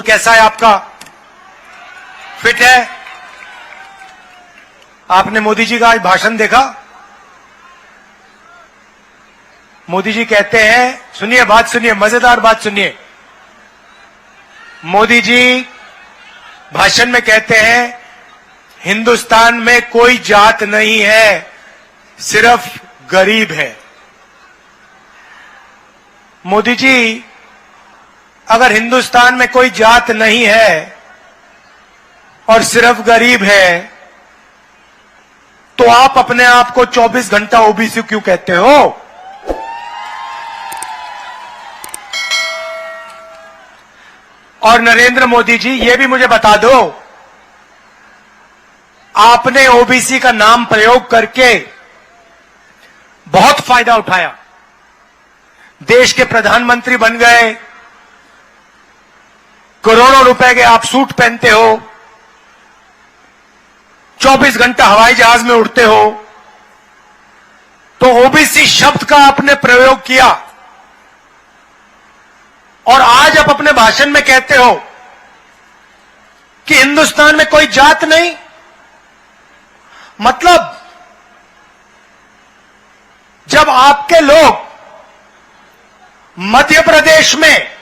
कैसा है आपका? फिट है? आपने मोदी जी का आज भाषण देखा? मोदी जी कहते हैं, सुनिए बात, सुनिए मजेदार बात सुनिए। मोदी जी भाषण में कहते हैं हिंदुस्तान में कोई जात नहीं है, सिर्फ गरीब है। मोदी जी, अगर हिंदुस्तान में कोई जात नहीं है और सिर्फ गरीब है, तो आप अपने आप को 24 घंटा ओबीसी क्यों कहते हो? और नरेंद्र मोदी जी, ये भी मुझे बता दो, आपने ओबीसी का नाम प्रयोग करके बहुत फायदा उठाया, देश के प्रधानमंत्री बन गए, करोड़ों रुपए के आप सूट पहनते हो, 24 घंटा हवाई जहाज में उड़ते हो, तो ओबीसी शब्द का आपने प्रयोग किया और आज आप अपने भाषण में कहते हो कि हिंदुस्तान में कोई जात नहीं। मतलब जब आपके लोग मध्य प्रदेश में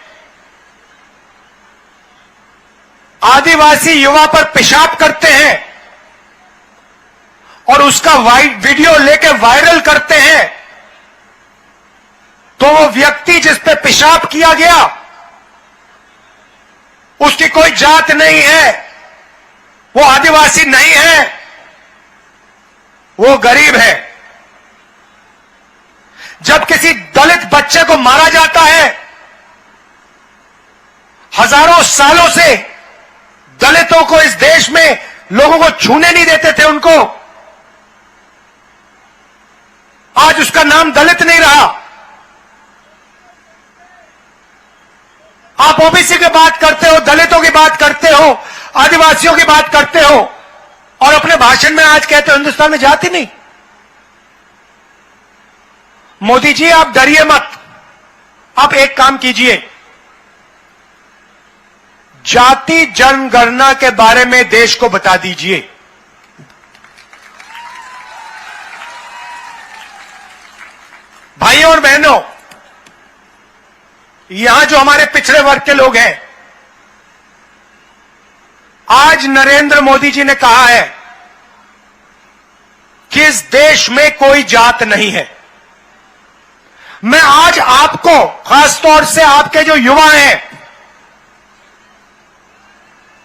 आदिवासी युवा पर पेशाब करते हैं और उसका वीडियो लेके वायरल करते हैं, तो वो व्यक्ति जिस पे पेशाब किया गया उसकी कोई जात नहीं है, वो आदिवासी नहीं है, वो गरीब है। जब किसी दलित बच्चे को मारा जाता है, हजारों सालों से दलितों को इस देश में लोगों को छूने नहीं देते थे उनको, आज उसका नाम दलित नहीं रहा। आप ओबीसी की बात करते हो, दलितों की बात करते हो, आदिवासियों की बात करते हो और अपने भाषण में आज कहते हो हिंदुस्तान में जाति नहीं। मोदी जी, आप डरिए मत, आप एक काम कीजिए, जाति जनगणना के बारे में देश को बता दीजिए। भाइयों और बहनों, यहां जो हमारे पिछड़े वर्ग के लोग हैं, आज नरेंद्र मोदी जी ने कहा है कि इस देश में कोई जात नहीं है। मैं आज आपको, खासतौर से आपके जो युवा हैं,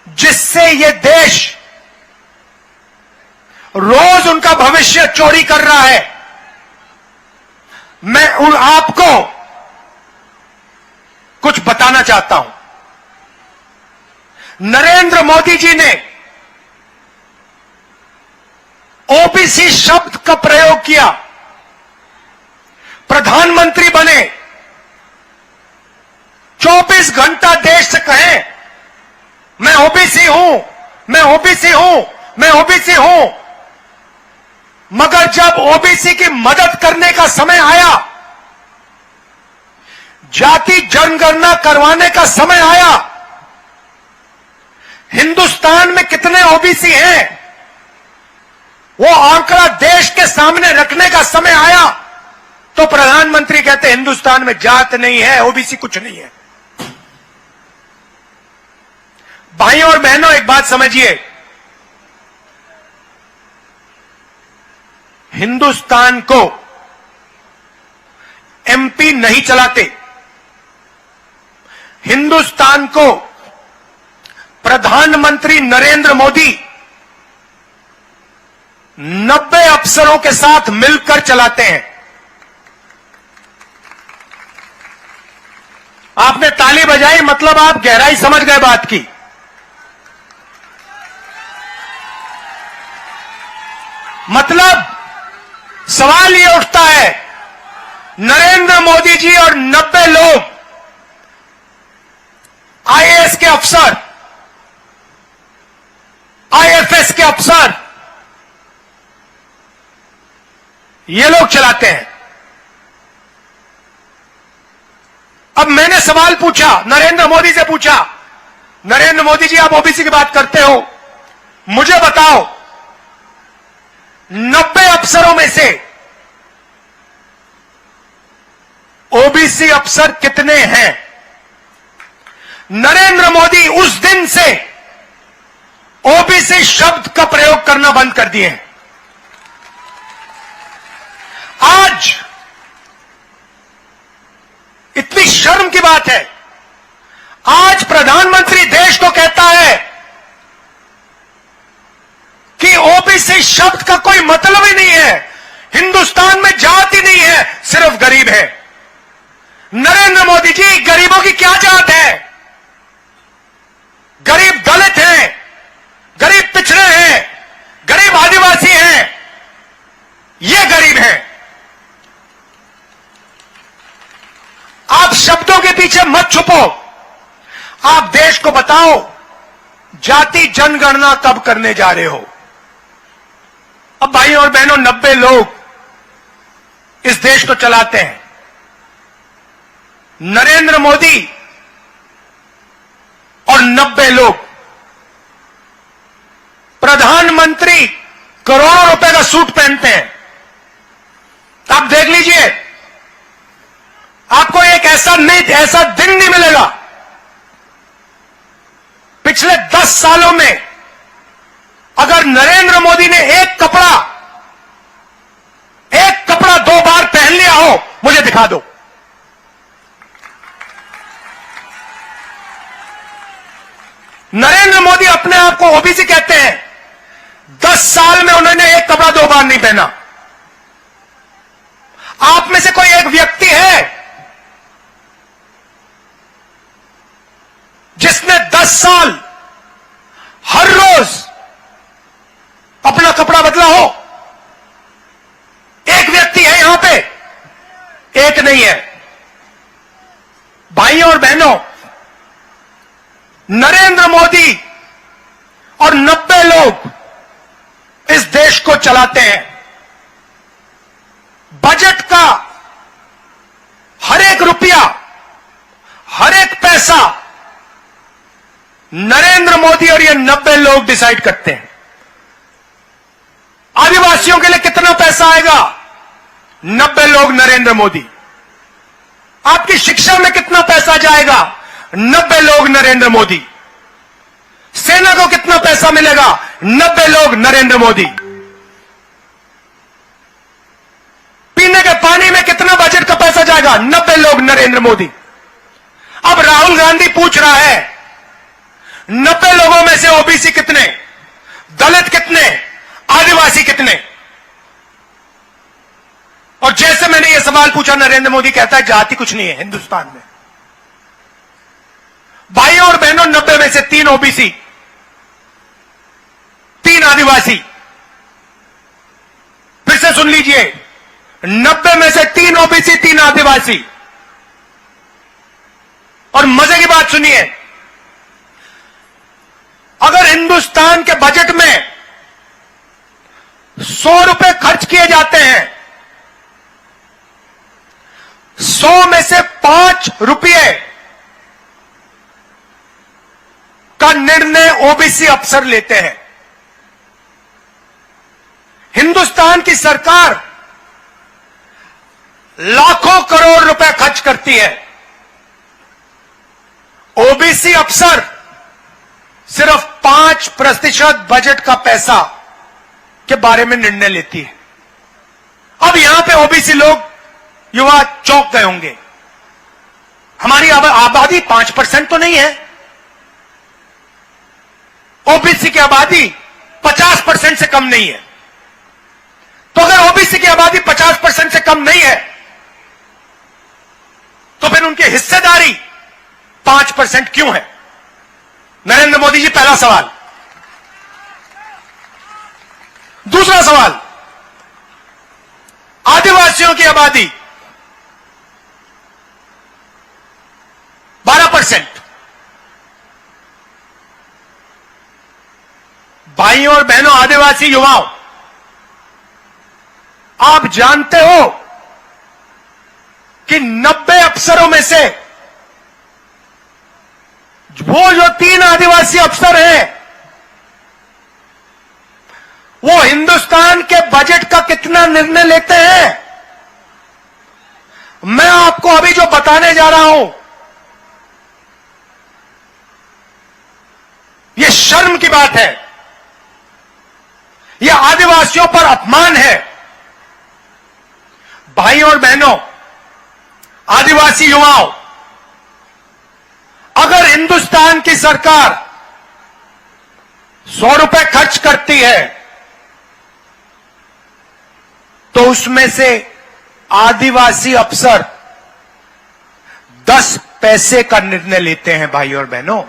जिससे ये देश रोज उनका भविष्य चोरी कर रहा है, मैं आपको कुछ बताना चाहता हूं। नरेंद्र मोदी जी ने ओबीसी शब्द का प्रयोग किया, प्रधानमंत्री बने, 24 घंटा देश से कहें मैं ओबीसी हूं, मैं ओबीसी हूं, मैं ओबीसी हूं, मगर जब ओबीसी की मदद करने का समय आया, जाति जनगणना करवाने का समय आया, हिंदुस्तान में कितने ओबीसी हैं वो आंकड़ा देश के सामने रखने का समय आया, तो प्रधानमंत्री कहते हिंदुस्तान में जात नहीं है, ओबीसी कुछ नहीं है। भाइयों और बहनों, एक बात समझिए, हिंदुस्तान को एमपी नहीं चलाते, हिंदुस्तान को प्रधानमंत्री नरेंद्र मोदी 90 अफसरों के साथ मिलकर चलाते हैं। आपने ताली बजाई, मतलब आप गहराई समझ गए बात की। मतलब सवाल ये उठता है, नरेंद्र मोदी जी और 90 लोग आईएएस के अफसर, आईएफएस के अफसर, ये लोग चलाते हैं। अब मैंने सवाल पूछा, नरेंद्र मोदी से पूछा, नरेंद्र मोदी जी, आप ओबीसी की बात करते हो, मुझे बताओ 90 अफसरों में से ओबीसी अफसर कितने हैं? नरेंद्र मोदी उस दिन से ओबीसी शब्द का प्रयोग करना बंद कर दिए हैं। आज इतनी शर्म की बात है, आज प्रधानमंत्री देश को कहता है कि ओबीसी शब्द का कोई मतलब ही नहीं है, हिंदुस्तान में जाति नहीं है, सिर्फ गरीब है। नरेंद्र मोदी जी, गरीबों की क्या जात है? गरीब दलित हैं, गरीब पिछड़े हैं, गरीब आदिवासी हैं, ये गरीब हैं। आप शब्दों के पीछे मत छुपो, आप देश को बताओ जाति जनगणना कब करने जा रहे हो? अब भाइयों और बहनों, 90 लोग इस देश को चलाते हैं। नरेंद्र मोदी और 90 लोग, प्रधानमंत्री करोड़ों रुपए का सूट पहनते हैं। आप देख लीजिए, आपको एक ऐसा दिन नहीं मिलेगा पिछले 10 सालों में अगर नरेंद्र मोदी ने एक कपड़ा 2 बार पहन लिया हो, मुझे दिखा दो। नरेंद्र मोदी अपने आप को ओबीसी कहते हैं, 10 साल में उन्होंने एक कपड़ा 2 बार नहीं पहना। आप में से कोई एक व्यक्ति है जिसने 10 साल हर रोज अपना कपड़ा बदला हो? एक व्यक्ति है यहां पे? एक नहीं है। भाइयों और बहनों, नरेंद्र मोदी और 90 लोग इस देश को चलाते हैं। बजट का हर एक रुपया, हर एक पैसा नरेंद्र मोदी और ये 90 लोग डिसाइड करते हैं। आदिवासियों के लिए कितना पैसा आएगा? 90 लोग, नरेंद्र मोदी। आपकी शिक्षा में कितना पैसा जाएगा? 90 लोग, नरेंद्र मोदी। सेना को कितना पैसा मिलेगा? 90 लोग, नरेंद्र मोदी। पीने के पानी में कितना बजट का पैसा जाएगा? 90 लोग, नरेंद्र मोदी। अब राहुल गांधी पूछ रहा है 90 लोगों में से ओबीसी कितने, दलित कितने, आदिवासी कितने? और जैसे मैंने यह सवाल पूछा, नरेंद्र मोदी कहता है जाति कुछ नहीं है हिंदुस्तान में। भाइयों और बहनों, 90 में से 3 ओबीसी, 3 आदिवासी। फिर से सुन लीजिए, 90 में से 3 ओबीसी, 3 आदिवासी। और मजे की बात सुनिए, अगर हिंदुस्तान के बजट में 100 रुपए खर्च किए जाते हैं, 100 में से 5 रुपये का निर्णय ओबीसी अफसर लेते हैं। हिंदुस्तान की सरकार लाखों करोड़ रुपए खर्च करती है, ओबीसी अफसर सिर्फ 5% बजट का पैसा के बारे में निर्णय लेती है। अब यहां पे ओबीसी लोग, युवा चौंक गए होंगे, हमारी आबादी 5% तो नहीं है। ओबीसी की आबादी 50% से कम नहीं है। तो अगर ओबीसी की आबादी 50% से कम नहीं है, तो फिर उनकी हिस्सेदारी 5% क्यों है? नरेंद्र मोदी जी, पहला सवाल। दूसरा सवाल, आदिवासियों की आबादी 12%। भाइयों और बहनों, आदिवासी युवाओं, आप जानते हो कि 90 अफसरों में से वो जो 3 आदिवासी अफसर हैं, वो हिंदुस्तान के बजट का कितना निर्णय लेते हैं? मैं आपको अभी जो बताने जा रहा हूं, यह शर्म की बात है, यह आदिवासियों पर अपमान है। भाइयों और बहनों, आदिवासी युवाओं, अगर हिंदुस्तान की सरकार 100 रुपए खर्च करती है तो उसमें से आदिवासी अफसर 10 पैसे का निर्णय लेते हैं। भाइयों और बहनों,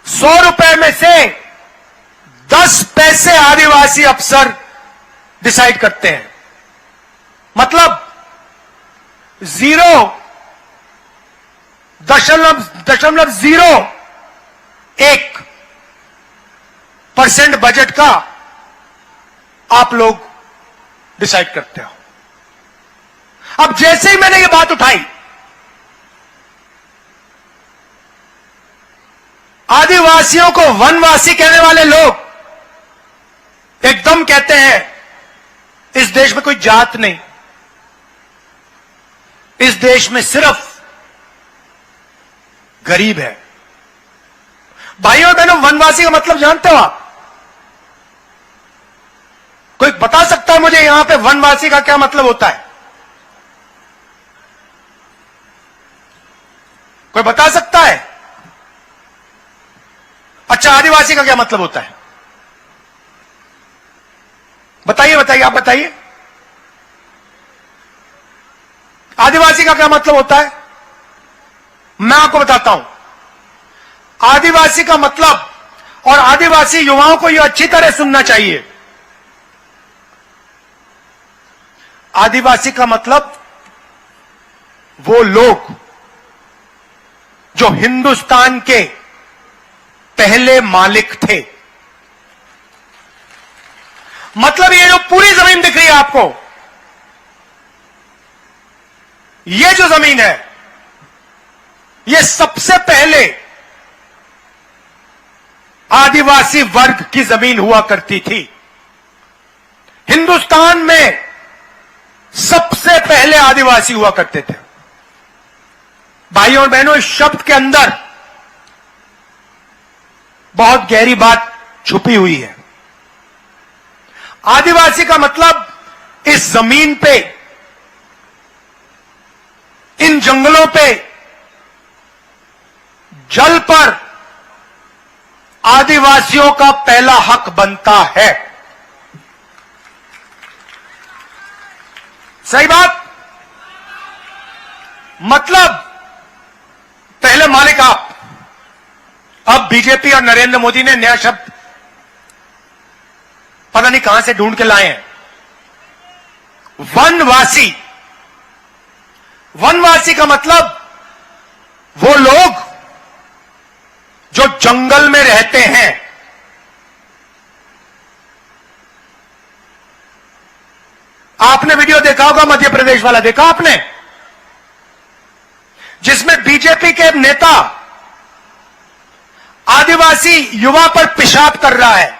100 रुपए में से 10 पैसे आदिवासी अफसर डिसाइड करते हैं। मतलब 0.01% बजट का आप लोग डिसाइड करते हो। अब जैसे ही मैंने ये बात उठाई, आदिवासियों को वनवासी कहने वाले लोग एकदम कहते हैं इस देश में कोई जात नहीं, इस देश में सिर्फ गरीब है। भाइयों और बहनों, वनवासी का मतलब जानते हो आप? कोई बता सकता है मुझे यहां पे वनवासी का क्या मतलब होता है? कोई बता सकता है? अच्छा, आदिवासी का क्या मतलब होता है? बताइए बताइए, आप बताइए, आदिवासी का क्या मतलब होता है? मैं आपको बताता हूं। आदिवासी का मतलब, और आदिवासी युवाओं को यह अच्छी तरह सुनना चाहिए, आदिवासी का मतलब वो लोग जो हिंदुस्तान के पहले मालिक थे। मतलब ये जो पूरी जमीन दिख रही है आपको, ये जो जमीन है, ये सबसे पहले आदिवासी वर्ग की जमीन हुआ करती थी। हिंदुस्तान में सबसे पहले आदिवासी हुआ करते थे। भाइयों और बहनों, इस शब्द के अंदर बहुत गहरी बात छुपी हुई है। आदिवासी का मतलब इस जमीन पे, इन जंगलों पे, जल पर आदिवासियों का पहला हक बनता है। सही बात? मतलब पहले मालिक आप। अब बीजेपी और नरेंद्र मोदी ने नया शब्द पता नहीं कहां से ढूंढ के लाए हैं, वनवासी। वनवासी का मतलब वो लोग जो जंगल में रहते हैं। आपने वीडियो देखा होगा, मध्य प्रदेश वाला देखा आपने, जिसमें बीजेपी के नेता आदिवासी युवा पर पेशाब कर रहा है।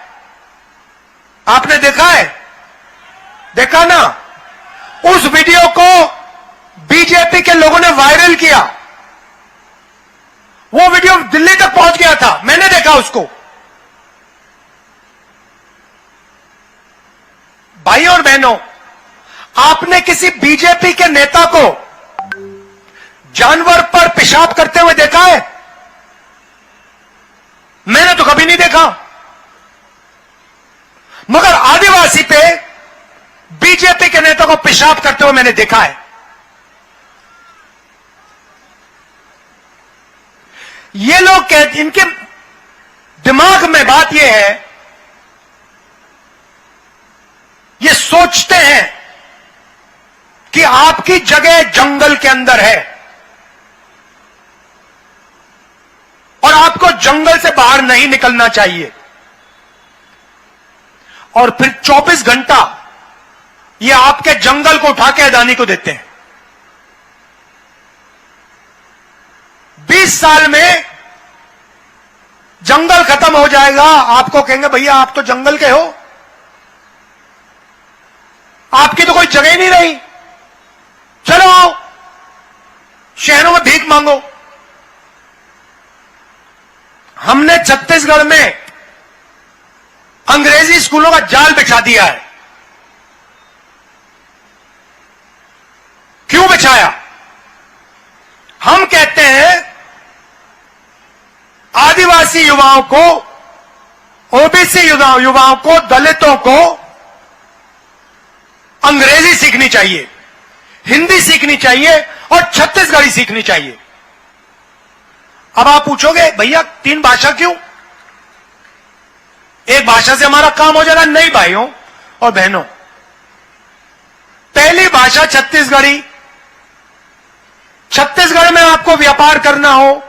आपने देखा है? देखा ना? उस वीडियो को बीजेपी के लोगों ने वायरल किया। वो वीडियो दिल्ली तक पहुंच गया था, मैंने देखा उसको। भाइयों और बहनों, आपने किसी बीजेपी के नेता को जानवर पर पेशाब करते हुए देखा है? मैंने तो कभी नहीं देखा। मगर आदिवासी पे बीजेपी के नेता को पेशाब करते हुए मैंने देखा है। ये लोग कहते, इनके दिमाग में बात यह है, ये सोचते हैं कि आपकी जगह जंगल के अंदर है और आपको जंगल से बाहर नहीं निकलना चाहिए। और फिर 24 घंटा ये आपके जंगल को उठा के अदानी को देते हैं। 40 साल में जंगल खत्म हो जाएगा। आपको कहेंगे भैया आप तो जंगल के हो, आपकी तो कोई जगह ही नहीं रही, चलो आओ शहरों में भीख मांगो। हमने छत्तीसगढ़ में अंग्रेजी स्कूलों का जाल बिछा दिया है। क्यों बिछाया? हम कहते हैं आदिवासी युवाओं को, ओबीसी युवाओं को, दलितों को अंग्रेजी सीखनी चाहिए, हिंदी सीखनी चाहिए और छत्तीसगढ़ी सीखनी चाहिए। अब आप पूछोगे भैया 3 भाषा क्यों? एक भाषा से हमारा काम हो जाएगा? नहीं भाइयों और बहनों, पहली भाषा छत्तीसगढ़ी। छत्तीसगढ़ में आपको व्यापार करना हो,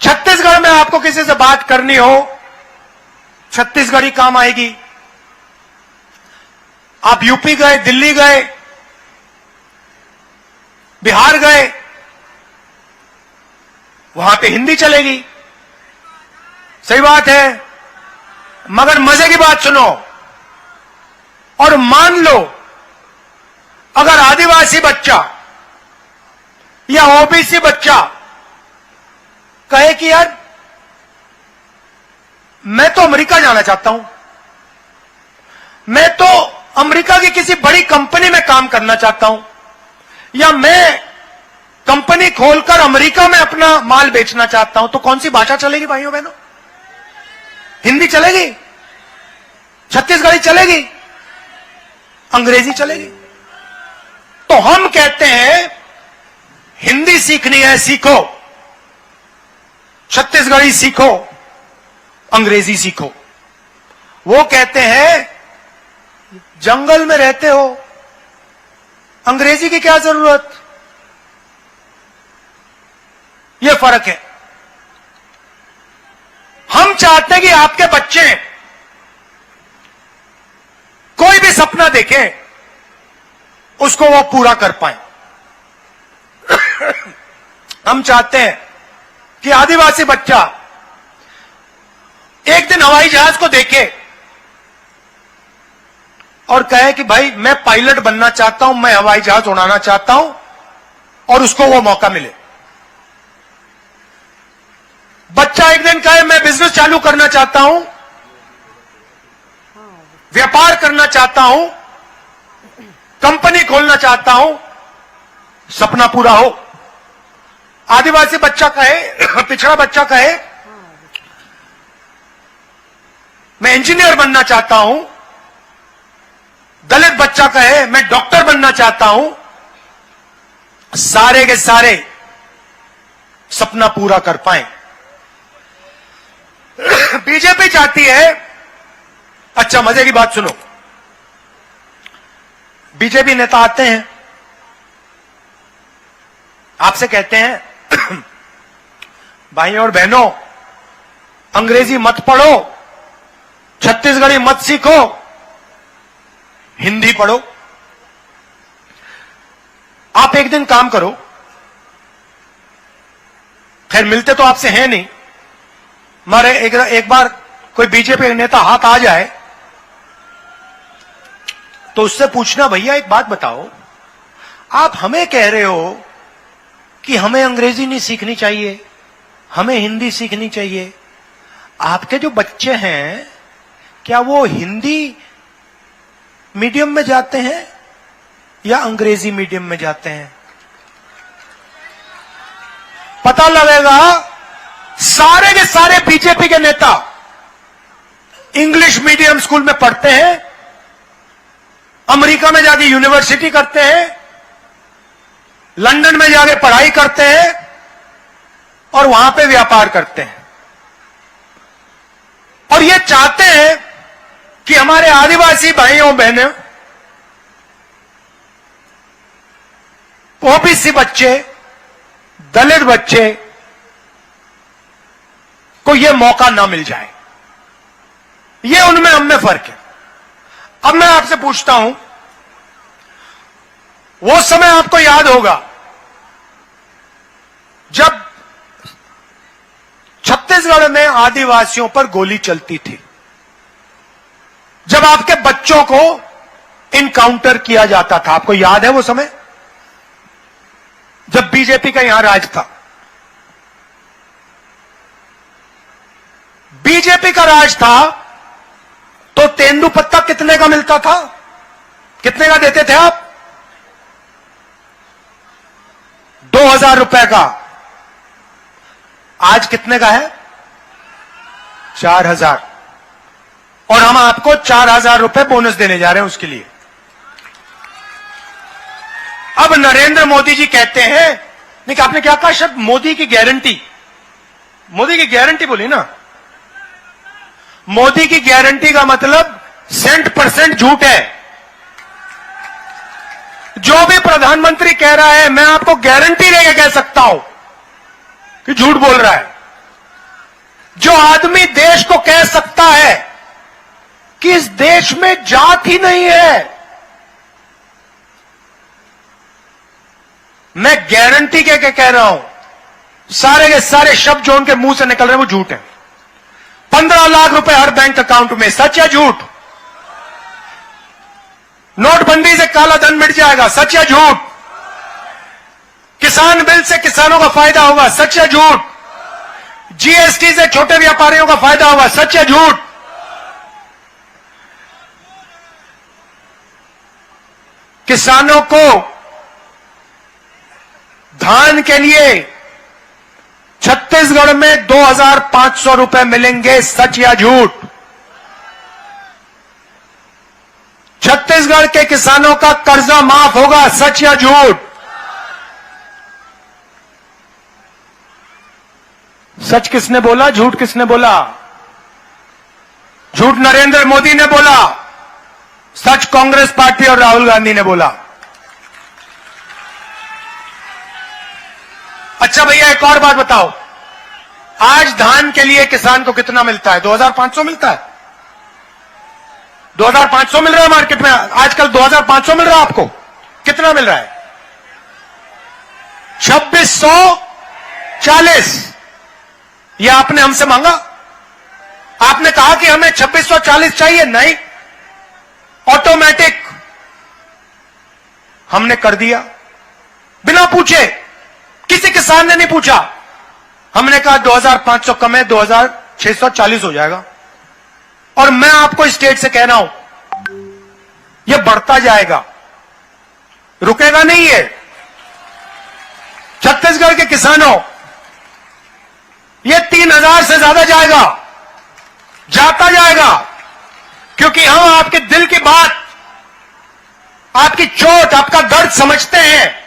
छत्तीसगढ़ में आपको किसी से बात करनी हो, छत्तीसगढ़ी काम आएगी। आप यूपी गए, दिल्ली गए, बिहार गए, वहां पे हिंदी चलेगी। सही बात है, मगर मजे की बात सुनो, और मान लो अगर आदिवासी बच्चा या ओबीसी बच्चा कहे कि यार मैं तो अमेरिका जाना चाहता हूं, मैं तो अमेरिका की किसी बड़ी कंपनी में काम करना चाहता हूं, या मैं कंपनी खोलकर अमेरिका में अपना माल बेचना चाहता हूं, तो कौन सी भाषा चलेगी भाइयों बहनों? हिंदी चलेगी? छत्तीसगढ़ी चलेगी? अंग्रेजी चलेगी? तो हम कहते हैं हिंदी सीखनी है, सीखो, छत्तीसगढ़ी सीखो, अंग्रेजी सीखो। वो कहते हैं जंगल में रहते हो, अंग्रेजी की क्या जरूरत? यह फर्क है। हम चाहते हैं कि आपके बच्चे कोई भी सपना देखें उसको वो पूरा कर पाए। हम चाहते हैं कि आदिवासी बच्चा एक दिन हवाई जहाज को देखे और कहे कि भाई मैं पायलट बनना चाहता हूं, मैं हवाई जहाज उड़ाना चाहता हूं, और उसको वो मौका मिले। बच्चा एक दिन कहे मैं बिजनेस चालू करना चाहता हूं, व्यापार करना चाहता हूं, कंपनी खोलना चाहता हूं, सपना पूरा हो। आदिवासी बच्चा कहे, पिछड़ा बच्चा कहे मैं इंजीनियर बनना चाहता हूं, दलित बच्चा कहे मैं डॉक्टर बनना चाहता हूं, सारे के सारे सपना पूरा कर पाए। बीजेपी चाहती है, अच्छा मजे की बात सुनो, बीजेपी नेता आते हैं आपसे कहते हैं भाइयों और बहनों अंग्रेजी मत पढ़ो, छत्तीसगढ़ी मत सीखो, हिंदी पढ़ो। आप एक दिन काम करो, खैर मिलते तो आपसे हैं नहीं, मारे एक बार कोई बीजेपी नेता हाथ आ जाए तो उससे पूछना भैया एक बात बताओ, आप हमें कह रहे हो कि हमें अंग्रेजी नहीं सीखनी चाहिए, हमें हिंदी सीखनी चाहिए, आपके जो बच्चे हैं क्या वो हिंदी मीडियम में जाते हैं या अंग्रेजी मीडियम में जाते हैं? पता लगेगा सारे के सारे बीजेपी के नेता इंग्लिश मीडियम स्कूल में पढ़ते हैं, अमेरिका में जाके यूनिवर्सिटी करते हैं, लंदन में जाके पढ़ाई करते हैं और वहां पे व्यापार करते हैं, और ये चाहते हैं कि हमारे आदिवासी भाइयों बहनों, ओबीसी बच्चे, दलित बच्चे को यह मौका ना मिल जाए। यह उनमें हम में फर्क है। अब मैं आपसे पूछता हूं, वो समय आपको याद होगा जब छत्तीसगढ़ में आदिवासियों पर गोली चलती थी, जब आपके बच्चों को इनकाउंटर किया जाता था, आपको याद है वो समय जब बीजेपी का यहां राज था? बीजेपी का राज था तो तेंदुपत्ता कितने का मिलता था? कितने का देते थे आप? 2000 रुपए का। आज कितने का है? 4000। और हम आपको 4000 रुपए बोनस देने जा रहे हैं उसके लिए। अब नरेंद्र मोदी जी कहते हैं, नहीं कि आपने क्या कहा? शब्द मोदी की गारंटी। मोदी की गारंटी बोली ना। मोदी की गारंटी का मतलब 100% झूठ है। जो भी प्रधानमंत्री कह रहा है, मैं आपको गारंटी देके कह सकता हूं कि झूठ बोल रहा है। जो आदमी देश को कह सकता है कि इस देश में जात ही नहीं है, मैं गारंटी के कह रहा हूं, सारे के सारे शब्द जो उनके मुंह से निकल रहे हैं वो झूठ है। 15 लाख रुपए हर बैंक अकाउंट में, सच या झूठ? नोटबंदी से काला धन मिट जाएगा, सच या झूठ? किसान बिल से किसानों का फायदा होगा, सच या झूठ? जीएसटी से छोटे व्यापारियों का फायदा होगा, सच या झूठ? किसानों को धान के लिए छत्तीसगढ़ में 2500 रुपए मिलेंगे, सच या झूठ? छत्तीसगढ़ के किसानों का कर्जा माफ होगा, सच या झूठ? सच किसने बोला, झूठ किसने बोला? झूठ नरेंद्र मोदी ने बोला, सच कांग्रेस पार्टी और राहुल गांधी ने बोला। अच्छा भैया, एक और बात बताओ, आज धान के लिए किसान को कितना मिलता है? 2500 मिलता है। 2500 मिल रहा है मार्केट में आजकल। 2500 मिल रहा है आपको? कितना मिल रहा है? 2640। यह आपने हमसे मांगा? आपने कहा कि हमें 2640 चाहिए? नहीं, ऑटोमेटिक हमने कर दिया, बिना पूछे। किसी किसान ने नहीं पूछा। हमने कहा 2500 कम है, 2640 हो जाएगा। और मैं आपको स्टेट से कह रहा हूं, यह बढ़ता जाएगा, रुकेगा नहीं है। छत्तीसगढ़ के किसानों, यह 3000 से ज्यादा जाएगा, जाता जाएगा, क्योंकि हम आपके दिल की बात, आपकी चोट, आपका दर्द समझते हैं।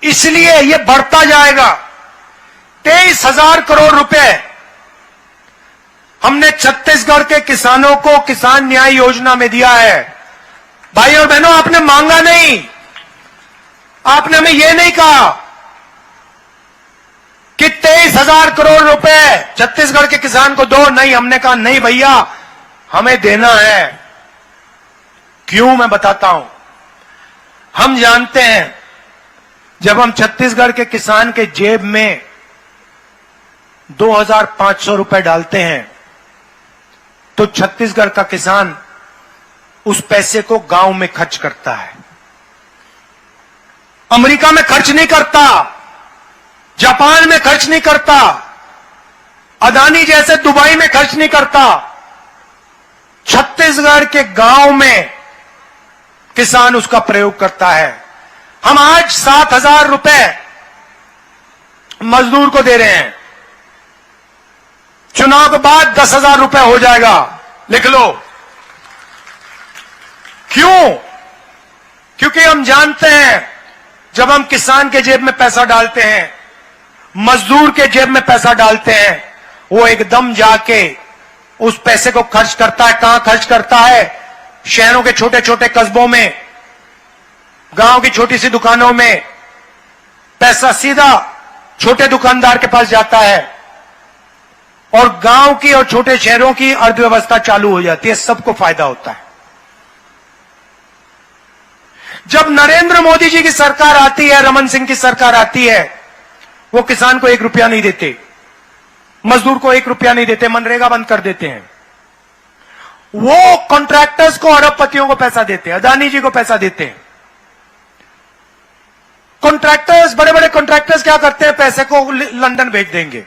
इसलिए यह बढ़ता जाएगा। 23,000 करोड़ रुपए हमने छत्तीसगढ़ के किसानों को किसान न्याय योजना में दिया है। भाई और बहनों, आपने मांगा नहीं, आपने हमें यह नहीं कहा कि 23,000 करोड़ रुपए छत्तीसगढ़ के किसान को दो। नहीं, हमने कहा नहीं भैया, हमें देना है। क्यों, मैं बताता हूं। हम जानते हैं, जब हम छत्तीसगढ़ के किसान के जेब में 2500 रुपए डालते हैं, तो छत्तीसगढ़ का किसान उस पैसे को गांव में खर्च करता है। अमेरिका में खर्च नहीं करता, जापान में खर्च नहीं करता, अदानी जैसे दुबई में खर्च नहीं करता। छत्तीसगढ़ के गांव में किसान उसका प्रयोग करता है। हम आज 7,000 रुपए मजदूर को दे रहे हैं, चुनाव के बाद 10,000 रुपए हो जाएगा, लिख लो। क्यों? क्योंकि हम जानते हैं, जब हम किसान के जेब में पैसा डालते हैं, मजदूर के जेब में पैसा डालते हैं, वो एकदम जाके उस पैसे को खर्च करता है। कहां खर्च करता है? शहरों के छोटे छोटे कस्बों में, गांव की छोटी सी दुकानों में। पैसा सीधा छोटे दुकानदार के पास जाता है और गांव की और छोटे शहरों की अर्थव्यवस्था चालू हो जाती है, सबको फायदा होता है। जब नरेंद्र मोदी जी की सरकार आती है, रमन सिंह की सरकार आती है, वो किसान को 1 रुपया नहीं देते, मजदूर को 1 रुपया नहीं देते, मनरेगा बंद कर देते हैं। वो कॉन्ट्रैक्टर्स को, अरबपतियों को पैसा देते हैं, अदानी जी को पैसा देते हैं। कॉन्ट्रैक्टर्स, बड़े बड़े कॉन्ट्रैक्टर्स क्या करते हैं? पैसे को लंदन भेज देंगे,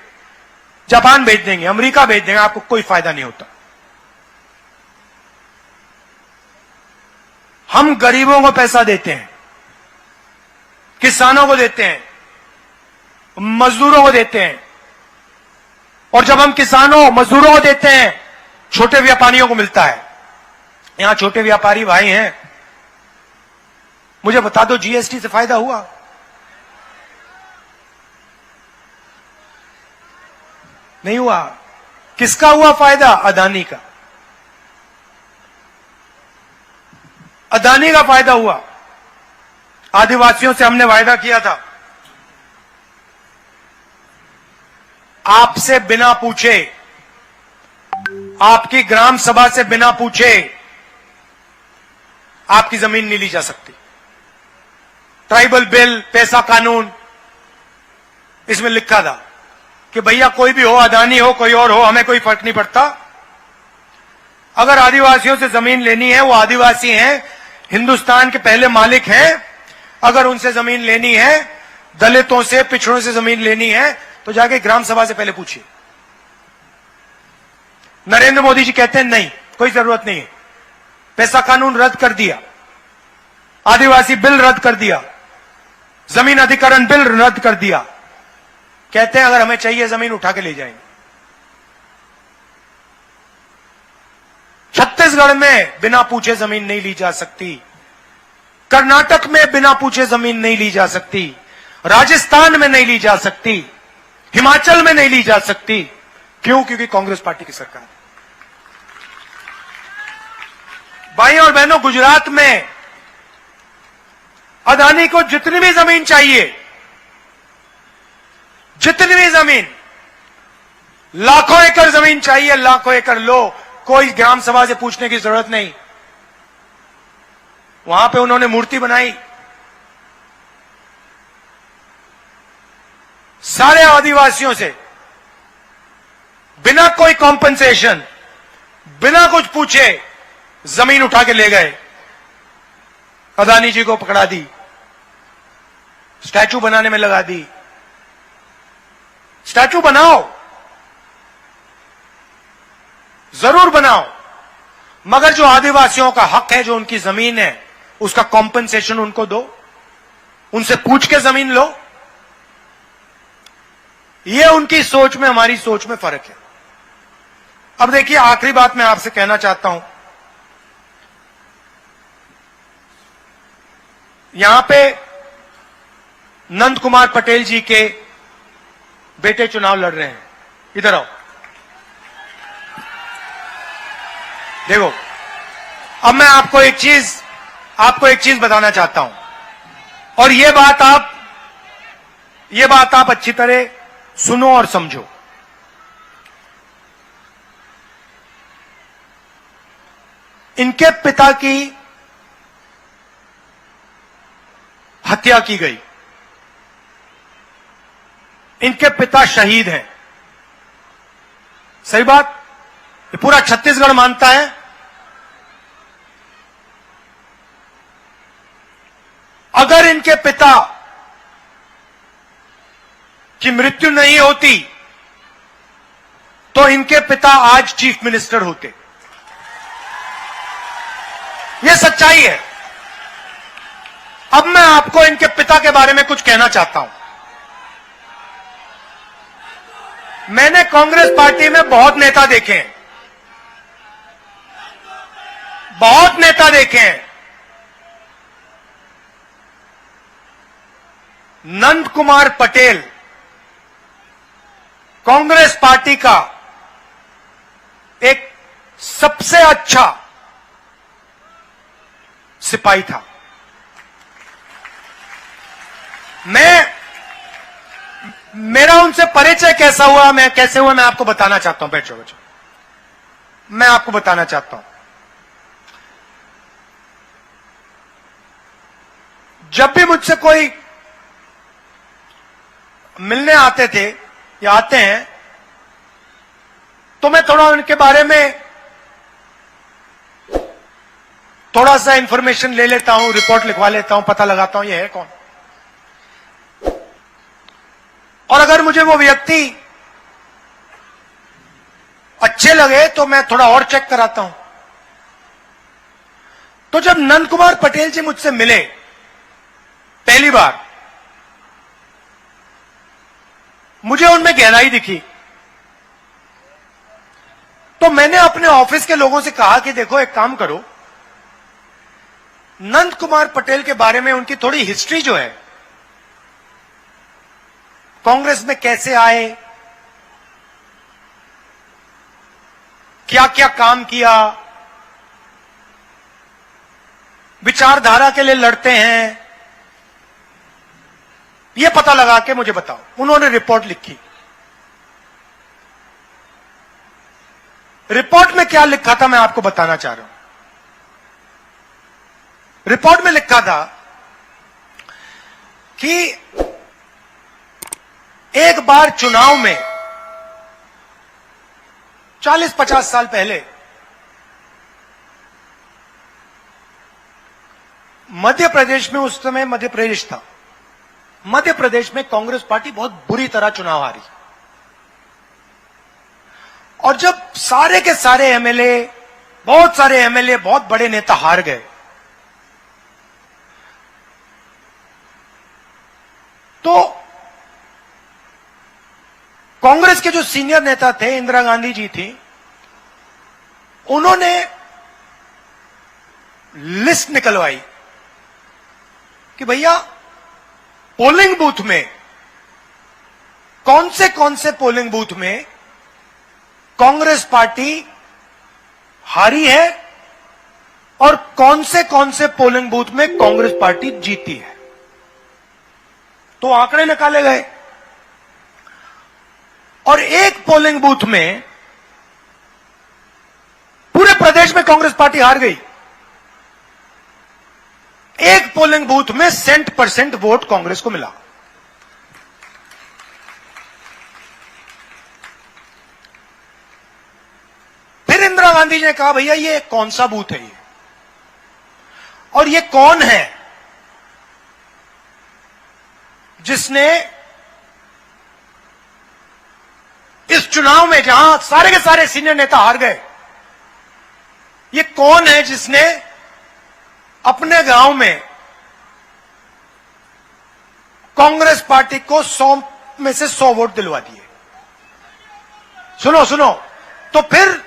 जापान भेज देंगे, अमेरिका भेज देंगे, आपको कोई फायदा नहीं होता। हम गरीबों को पैसा देते हैं, किसानों को देते हैं, मजदूरों को देते हैं। और जब हम किसानों, मजदूरों को देते हैं, छोटे व्यापारियों को मिलता है। यहां छोटे व्यापारी भाई हैं, मुझे बता दो, जीएसटी से फायदा हुआ? नहीं हुआ। किसका हुआ फायदा? अदानी का। अदानी का फायदा हुआ। आदिवासियों से हमने वायदा किया था, आपसे बिना पूछे, आपकी ग्राम सभा से बिना पूछे आपकी जमीन नहीं ली जा सकती। ट्राइबल बिल, पैसा कानून, इसमें लिखा था कि भैया कोई भी हो, अदानी हो, कोई और हो, हमें कोई फर्क नहीं पड़ता। अगर आदिवासियों से जमीन लेनी है, वो आदिवासी हैं, हिंदुस्तान के पहले मालिक हैं। अगर उनसे जमीन लेनी है, दलितों से, पिछड़ों से जमीन लेनी है, तो जाके ग्राम सभा से पहले पूछिए। नरेंद्र मोदी जी कहते हैं नहीं, कोई जरूरत नहीं है। पैसा कानून रद्द कर दिया, आदिवासी बिल रद्द कर दिया, जमीन अधिकरण बिल रद्द कर दिया। कहते हैं अगर हमें चाहिए जमीन उठा के ले जाएंगे। छत्तीसगढ़ में बिना पूछे जमीन नहीं ली जा सकती, कर्नाटक में बिना पूछे जमीन नहीं ली जा सकती, राजस्थान में नहीं ली जा सकती, हिमाचल में नहीं ली जा सकती। क्यों? क्योंकि कांग्रेस पार्टी की सरकार है। भाइयों और बहनों, गुजरात में अदानी को जितनी भी जमीन चाहिए, जितनी भी जमीन, लाखों एकड़ जमीन चाहिए, लाखों एकड़ लो, कोई ग्राम सभा से पूछने की जरूरत नहीं। वहां पे उन्होंने मूर्ति बनाई, सारे आदिवासियों से बिना कोई कॉम्पनसेशन, बिना कुछ पूछे जमीन उठा के ले गए। अदानी जी को पकड़ा दी, स्टैचू बनाने में लगा दी। स्टैचू बनाओ, जरूर बनाओ, मगर जो आदिवासियों का हक है, जो उनकी जमीन है, उसका कॉम्पनसेशन उनको दो, उनसे पूछ के जमीन लो। यह उनकी सोच में, हमारी सोच में फर्क है। अब देखिए, आखिरी बात मैं आपसे कहना चाहता हूं, यहां पे नंद कुमार पटेल जी के बेटे चुनाव लड़ रहे हैं। इधर आओ, देखो। अब मैं आपको एक चीज बताना चाहता हूं, और यह बात आप अच्छी तरह सुनो और समझो। इनके पिता की हत्या की गई, इनके पिता शहीद हैं, सही बात, ये पूरा छत्तीसगढ़ मानता है। अगर इनके पिता की मृत्यु नहीं होती तो इनके पिता आज चीफ मिनिस्टर होते। यह सच्चाई है। अब मैं आपको इनके पिता के बारे में कुछ कहना चाहता हूं। मैंने कांग्रेस पार्टी में बहुत नेता देखे हैं, बहुत नेता देखे हैं। नंद कुमार पटेल कांग्रेस पार्टी का एक सबसे अच्छा सिपाही था। मेरा उनसे परिचय कैसे हुआ मैं आपको बताना चाहता हूं। बैठो, मैं आपको बताना चाहता हूं। जब भी मुझसे कोई मिलने आते थे या आते हैं तो मैं थोड़ा उनके बारे में थोड़ा सा इंफॉर्मेशन ले लेता हूं, रिपोर्ट लिखवा लेता हूं, पता लगाता हूं ये है कौन। और अगर मुझे वो व्यक्ति अच्छे लगे तो मैं थोड़ा और चेक कराता हूं। तो जब नंद कुमार पटेल जी मुझसे मिले पहली बार, मुझे उनमें गहराई दिखी। तो मैंने अपने ऑफिस के लोगों से कहा कि देखो एक काम करो, नंद कुमार पटेल के बारे में उनकी थोड़ी हिस्ट्री जो है, कांग्रेस में कैसे आए, क्या क्या काम किया, विचारधारा के लिए लड़ते हैं, यह पता लगा के मुझे बताओ। उन्होंने रिपोर्ट लिखी। रिपोर्ट में क्या लिखा था मैं आपको बताना चाह रहा हूं। रिपोर्ट में लिखा था कि एक बार चुनाव में 40-50 साल पहले मध्य प्रदेश में, उस समय मध्य प्रदेश था, मध्य प्रदेश में कांग्रेस पार्टी बहुत बुरी तरह चुनाव हारी। और जब सारे के सारे एमएलए, बहुत सारे एमएलए, बहुत बड़े नेता हार गए, तो कांग्रेस के जो सीनियर नेता थे, इंदिरा गांधी जी थी, उन्होंने लिस्ट निकलवाई कि भैया पोलिंग बूथ में कौन से पोलिंग बूथ में कांग्रेस पार्टी हारी है और कौन से पोलिंग बूथ में कांग्रेस पार्टी जीती है। तो आंकड़े निकाले गए और एक पोलिंग बूथ में पूरे प्रदेश में कांग्रेस पार्टी हार गई। एक पोलिंग बूथ में 100% वोट कांग्रेस को मिला। फिर इंदिरा गांधी जी ने कहा भैया ये कौन सा बूथ है ये, और ये कौन है जिसने इस चुनाव में, जहां सारे के सारे सीनियर नेता हार गए, ये कौन है जिसने अपने गांव में कांग्रेस पार्टी को 100 में से 100 वोट दिलवा दिए। सुनो सुनो, तो फिर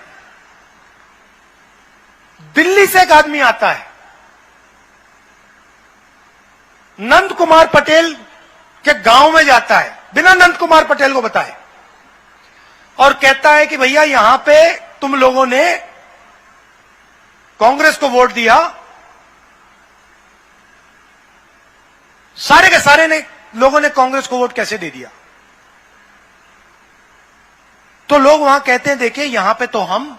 दिल्ली से एक आदमी आता है, नंद कुमार पटेल के गांव में जाता है बिना नंद कुमार पटेल को बताए, और कहता है कि भैया यहां पे तुम लोगों ने कांग्रेस को वोट दिया, सारे के सारे लोगों ने कांग्रेस को वोट कैसे दे दिया। तो लोग वहां कहते हैं देखिए यहां पे तो हम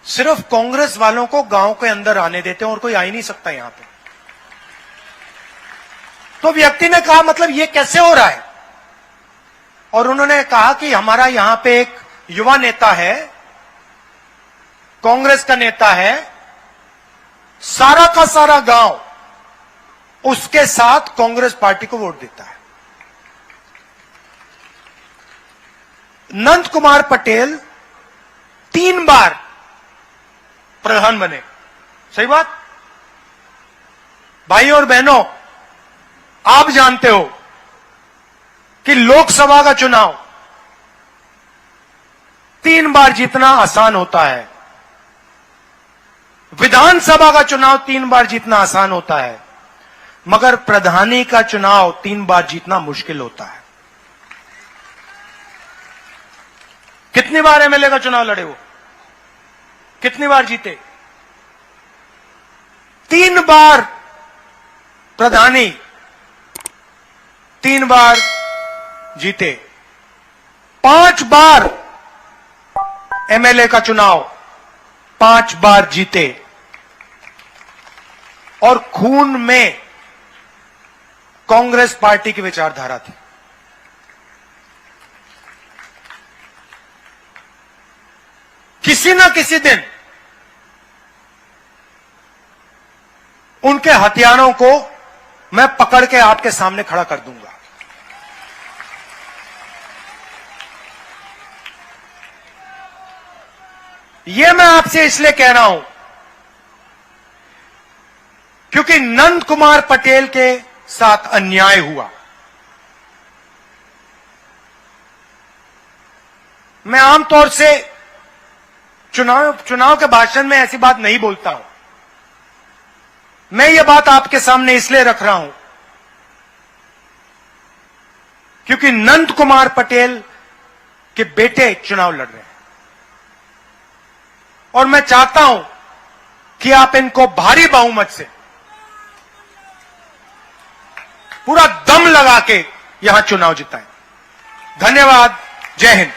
सिर्फ कांग्रेस वालों को गांव के अंदर आने देते हैं और कोई आ ही नहीं सकता यहां पे। तो व्यक्ति ने कहा मतलब ये कैसे हो रहा है, और उन्होंने कहा कि हमारा यहां पे एक युवा नेता है, कांग्रेस का नेता है, सारा का सारा गांव उसके साथ कांग्रेस पार्टी को वोट देता है। नंद कुमार पटेल 3 बार प्रधान बने। सही बात भाइयों और बहनों, आप जानते हो कि लोकसभा का चुनाव 3 बार जीतना आसान होता है, विधानसभा का चुनाव 3 बार जीतना आसान होता है, मगर प्रधानी का चुनाव 3 बार जीतना मुश्किल होता है। कितनी बार एमएलए का चुनाव लड़े वो, कितनी बार जीते? 3 बार प्रधानी, 3 बार जीते। 5 बार एमएलए का चुनाव, 5 बार जीते। और खून में कांग्रेस पार्टी की विचारधारा थी। किसी ना किसी दिन उनके हथियारों को मैं पकड़ के आपके सामने खड़ा कर दूंगा। यह मैं आपसे इसलिए कह रहा हूं क्योंकि नंद कुमार पटेल के साथ अन्याय हुआ। मैं आमतौर से चुनाव के भाषण में ऐसी बात नहीं बोलता हूं। मैं ये बात आपके सामने इसलिए रख रहा हूं क्योंकि नंद कुमार पटेल के बेटे चुनाव लड़ रहे हैं और मैं चाहता हूं कि आप इनको भारी बहुमत से पूरा दम लगा के यहां चुनाव जिताएं। धन्यवाद। जय हिंद।